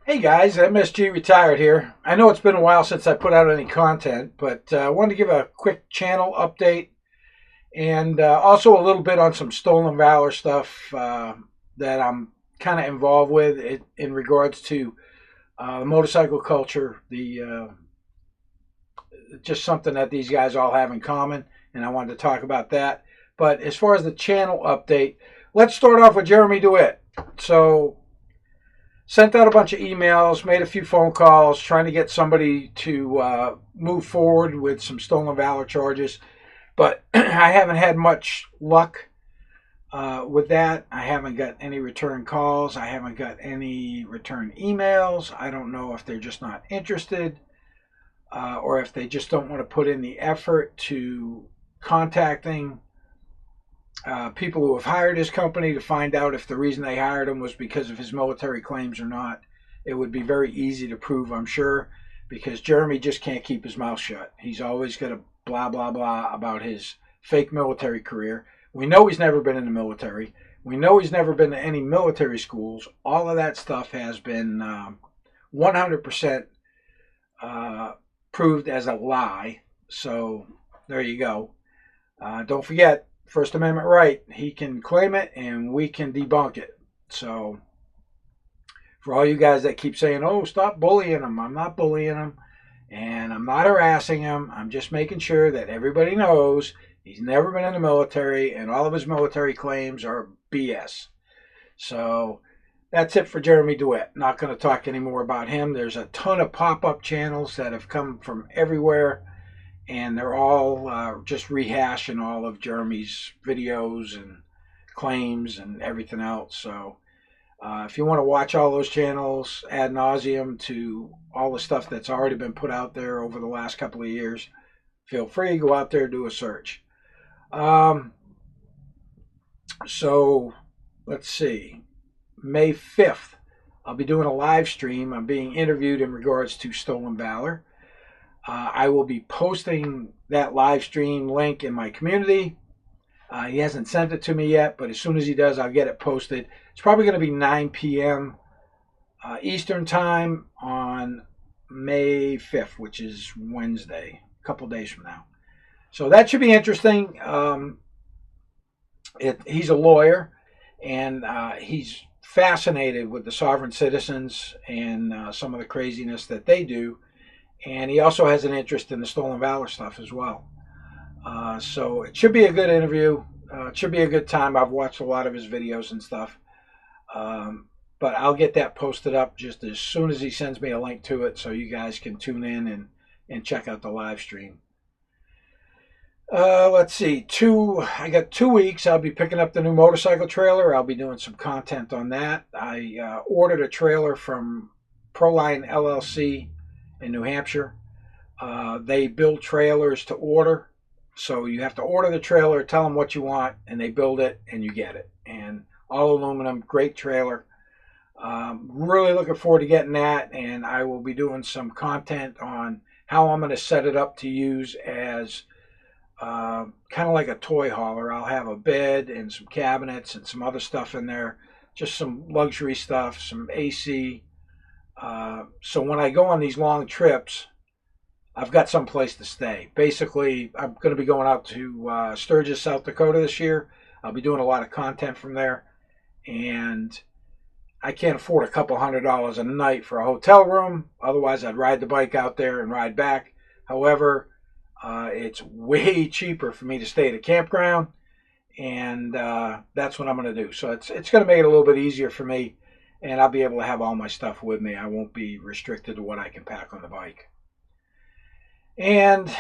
Hey guys, MSG Retired here. I know it's been a while since I put out any content, but I wanted to give a quick channel update and also a little bit on some Stolen Valor stuff that I'm kind of involved with in regards to the motorcycle culture, the just something that these guys all have in common, and I wanted to talk about that. But as far as the channel update, let's start off with Jeremy DeWitt. So sent out a bunch of emails, made a few phone calls, trying to get somebody to move forward with some stolen valor charges. But I haven't had much luck with that. I haven't got any return calls. I haven't got any return emails. I don't know if they're just not interested or if they just don't want to put in the effort to contacting people who have hired his company to find out if the reason they hired him was because of his military claims or not. It would be very easy to prove, I'm sure, because Jeremy just can't keep his mouth shut. He's always got to blah, blah, blah about his fake military career. We know he's never been in the military. We know he's never been to any military schools. All of that stuff has been 100% proved as a lie. So there you go. Don't forget, First Amendment right. He can claim it and we can debunk it. So for all you guys that keep saying, oh, stop bullying him, I'm not bullying him and I'm not harassing him. I'm just making sure that everybody knows he's never been in the military and all of his military claims are BS. So that's it for Jeremy DeWitt. Not going to talk anymore about him. There's a ton of pop-up channels that have come from everywhere, and they're all just rehashing all of Jeremy's videos and claims and everything else. So if you want to watch all those channels ad nauseum to all the stuff that's already been put out there over the last couple of years, feel free to go out there and do a search. So let's see. May 5th, I'll be doing a live stream. I'm being interviewed in regards to Stolen Valor. I will be posting that live stream link in my community. He hasn't sent it to me yet, but as soon as he does, I'll get it posted. It's probably going to be 9 p.m. Eastern Time on May 5th, which is Wednesday, a couple days from now. So that should be interesting. He's a lawyer, and he's fascinated with the sovereign citizens and some of the craziness that they do. And he also has an interest in the Stolen Valor stuff as well. So it should be a good interview. It should be a good time. I've watched a lot of his videos and stuff. But I'll get that posted up just as soon as he sends me a link to it so you guys can tune in and check out the live stream. Let's see. I got 2 weeks. I'll be picking up the new motorcycle trailer. I'll be doing some content on that. I ordered a trailer from Proline LLC in New Hampshire. They build trailers to order. So you have to order the trailer, tell them what you want, and they build it and you get it. And all aluminum, great trailer. Really looking forward to getting that, and I will be doing some content on how I'm going to set it up to use as kind of like a toy hauler. I'll have a bed and some cabinets and some other stuff in there, just some luxury stuff, some AC. So when I go on these long trips, I've got some place to stay. Basically, I'm going to be going out to Sturgis, South Dakota this year. I'll be doing a lot of content from there, and I can't afford a couple $100 a night for a hotel room. Otherwise, I'd ride the bike out there and ride back. However, it's way cheaper for me to stay at a campground, and that's what I'm going to do. So it's going to make it a little bit easier for me, and I'll be able to have all my stuff with me. I won't be restricted to what I can pack on the bike. And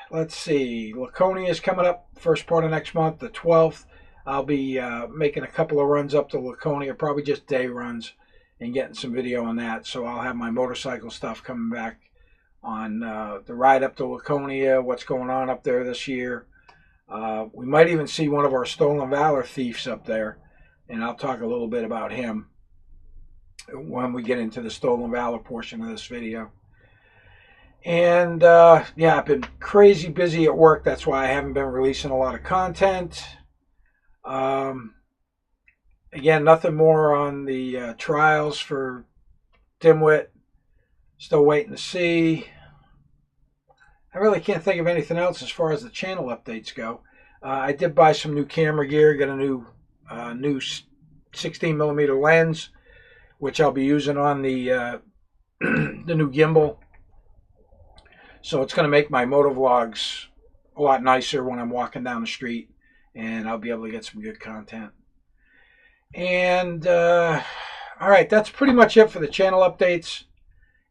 let's see, Laconia is coming up first part of next month, the 12th. I'll be making a couple of runs up to Laconia, probably just day runs, and getting some video on that. So I'll have my motorcycle stuff coming back on the ride up to Laconia, what's going on up there this year. We might even see one of our Stolen Valor thieves up there, and I'll talk a little bit about him when we get into the Stolen Valor portion of this video. And yeah, I've been crazy busy at work. That's why I haven't been releasing a lot of content. Again, nothing more on the trials for dimwit. Still waiting to see. I really can't think of anything else as far as the channel updates go. I did buy some new camera gear. Got a new 16 millimeter lens, which I'll be using on the the new gimbal. So it's going to make my motovlogs a lot nicer when I'm walking down the street, and I'll be able to get some good content. And all right, that's pretty much it for the channel updates.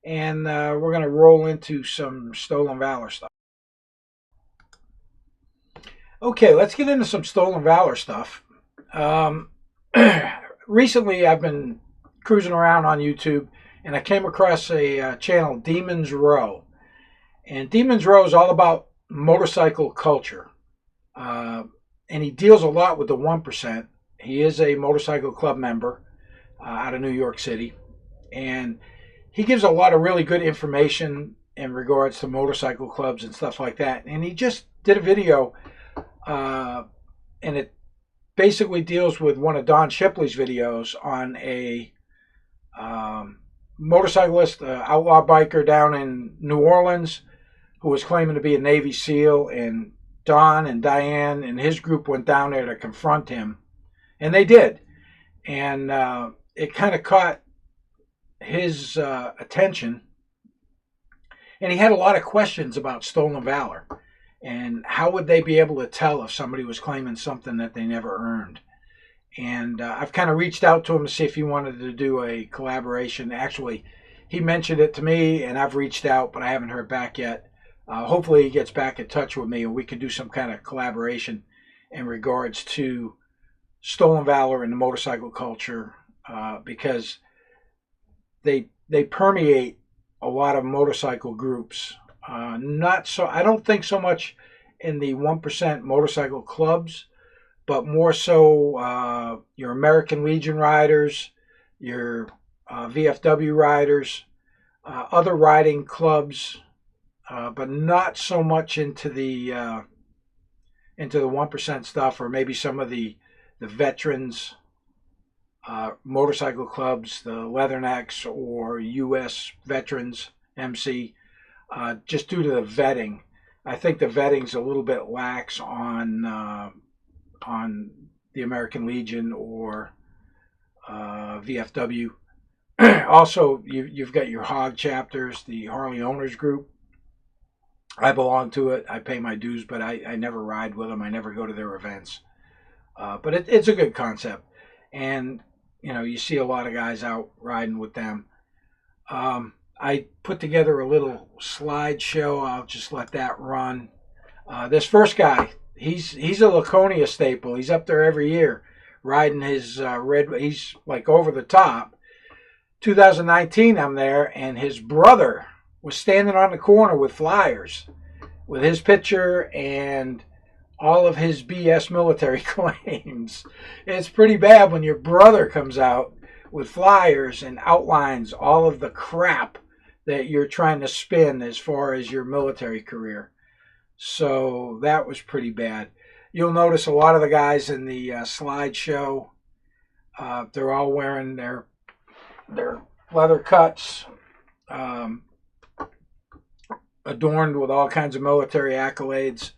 And we're going to roll into some Stolen Valor stuff. Okay, let's get into some Stolen Valor stuff. Recently, I've been cruising around on YouTube, and I came across a channel, Demons Row. And Demons Row is all about motorcycle culture. And he deals a lot with the 1%. He is a motorcycle club member out of New York City. And he gives a lot of really good information in regards to motorcycle clubs and stuff like that. And he just did a video, and it basically deals with one of Don Shipley's videos on a motorcyclist, outlaw biker down in New Orleans, who was claiming to be a Navy SEAL, and Don and Diane and his group went down there to confront him, and they did. And it kind of caught his attention, and he had a lot of questions about Stolen Valor, and how would they be able to tell if somebody was claiming something that they never earned. And I've kind of reached out to him to see if he wanted to do a collaboration. Actually, he mentioned it to me, and I've reached out, but I haven't heard back yet. Hopefully he gets back in touch with me, and we can do some kind of collaboration in regards to Stolen Valor and the motorcycle culture, because they permeate a lot of motorcycle groups. Not so, I don't think so much in the 1% motorcycle clubs, but more so your American Legion riders, your VFW riders, other riding clubs, but not so much into the 1% stuff, or maybe some of the veterans motorcycle clubs, the Leathernecks or U.S. Veterans MC, just due to the vetting. I think the vetting's a little bit lax on the American Legion or VFW. Also, you've got your HOG chapters, the Harley Owners Group. I belong to it. I pay my dues, but I never ride with them. I never go to their events. But it's a good concept. And, you know, you see a lot of guys out riding with them. I put together a little slideshow. I'll just let that run. This first guy, he's a Laconia staple. He's up there every year riding his red. He's like over the top. 2019, I'm there, and his brother was standing on the corner with flyers with his picture and all of his BS military claims. It's pretty bad when your brother comes out with flyers and outlines all of the crap that you're trying to spin as far as your military career. So that was pretty bad. You'll notice a lot of the guys in the slideshow, they're all wearing their leather cuts, adorned with all kinds of military accolades,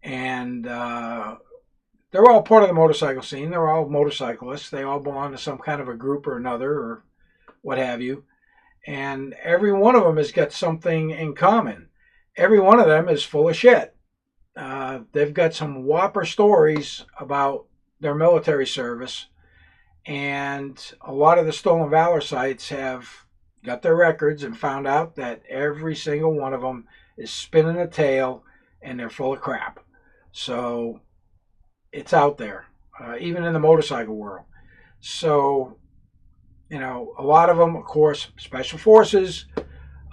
and they're all part of the motorcycle scene. They're all motorcyclists. They all belong to some kind of a group or another, or what have you. And every one of them has got something in common. Every one of them is full of shit. They've got some whopper stories about their military service, and a lot of the Stolen Valor sites have got their records and found out that every single one of them is spinning a tail, and they're full of crap. So it's out there, even in the motorcycle world. So, you know, a lot of them, of course, special forces.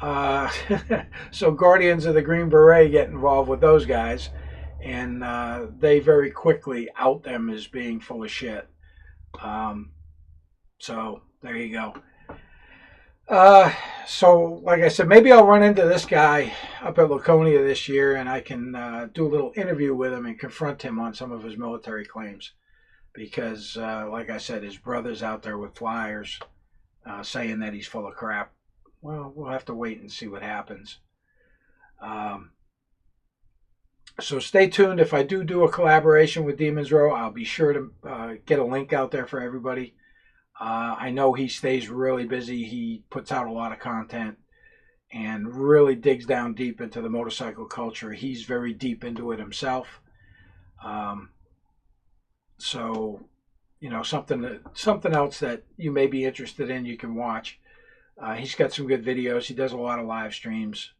So Guardians of the Green Beret get involved with those guys, and they very quickly out them as being full of shit. So there you go. So like I said, maybe I'll run into this guy up at Laconia this year, and I can do a little interview with him and confront him on some of his military claims, because like I said, his brother's out there with flyers saying that he's full of crap. Well, we'll have to wait and see what happens. Um, so stay tuned. If I do a collaboration with Demon's Row, I'll be sure to get a link out there for everybody. I know he stays really busy. He puts out a lot of content and really digs down deep into the motorcycle culture. He's very deep into it himself. Um, so, something else that you may be interested in, you can watch. He's got some good videos. He does a lot of live streams.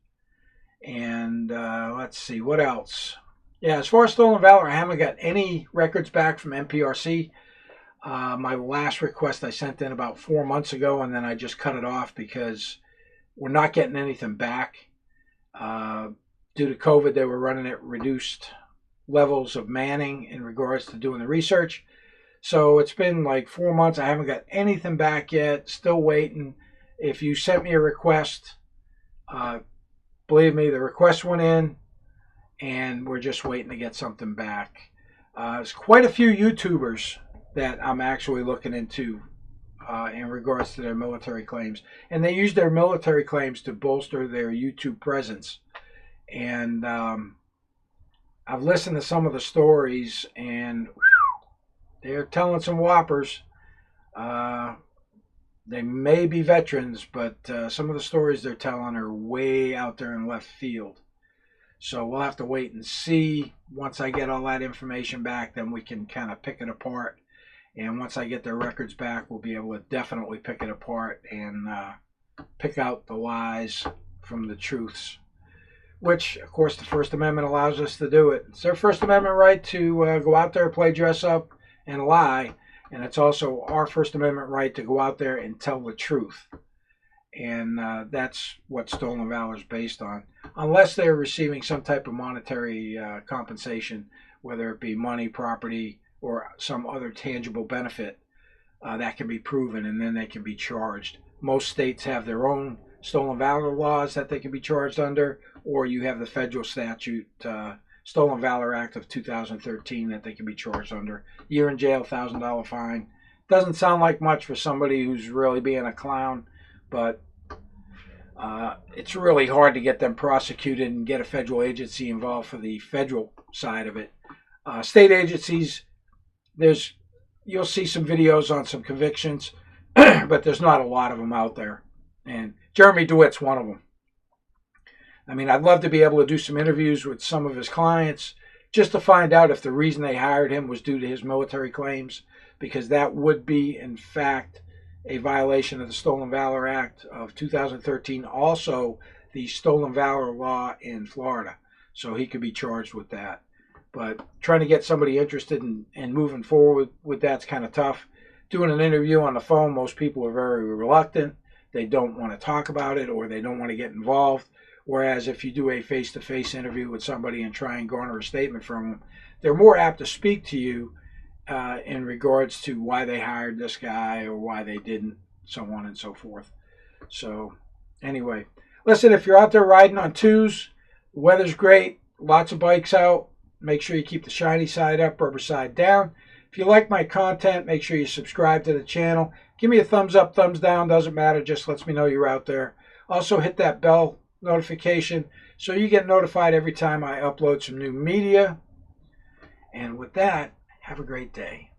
And let's see, what else? Yeah, as far as Stolen Valor, I haven't got any records back from MPRC. My last request I sent in about 4 months ago, and then I just cut it off because we're not getting anything back. Due to COVID, they were running at reduced levels of manning in regards to doing the research. So it's been like 4 months. I haven't got anything back yet. Still waiting. If you sent me a request, believe me, the request went in, and we're just waiting to get something back. There's quite a few YouTubers that I'm actually looking into in regards to their military claims. And they use their military claims to bolster their YouTube presence. And I've listened to some of the stories, and they're telling some whoppers. They may be veterans, but some of the stories they're telling are way out there in left field. So we'll have to wait and see. Once I get all that information back, then we can kind of pick it apart. And once I get their records back, we'll be able to definitely pick it apart and pick out the lies from the truths, which, of course, the First Amendment allows us to do it. It's their First Amendment right to go out there, play dress up, and lie. And it's also our First Amendment right to go out there and tell the truth. And that's what Stolen Valor is based on. Unless they're receiving some type of monetary compensation, whether it be money, property, or some other tangible benefit that can be proven, and then they can be charged. Most states have their own Stolen Valor laws that they can be charged under, or you have the federal statute, Stolen Valor Act of 2013, that they can be charged under. Year in jail, $1,000 fine. Doesn't sound like much for somebody who's really being a clown, but it's really hard to get them prosecuted and get a federal agency involved for the federal side of it. State agencies, you'll see some videos on some convictions, but there's not a lot of them out there. And Jeremy DeWitt's one of them. I mean, I'd love to be able to do some interviews with some of his clients just to find out if the reason they hired him was due to his military claims, because that would be, in fact, a violation of the Stolen Valor Act of 2013, also the Stolen Valor law in Florida. So he could be charged with that. But trying to get somebody interested in moving forward with that's kind of tough. Doing an interview on the phone, most people are very reluctant. They don't want to talk about it, or they don't want to get involved. Whereas if you do a face-to-face interview with somebody and try and garner a statement from them, they're more apt to speak to you in regards to why they hired this guy or why they didn't, so on and so forth. So anyway, listen, if you're out there riding on twos, the weather's great, lots of bikes out. Make sure you keep the shiny side up, rubber side down. If you like my content, make sure you subscribe to the channel. Give me a thumbs up, thumbs down, doesn't matter, just lets me know you're out there. Also hit that bell notification so you get notified every time I upload some new media. And with that, have a great day.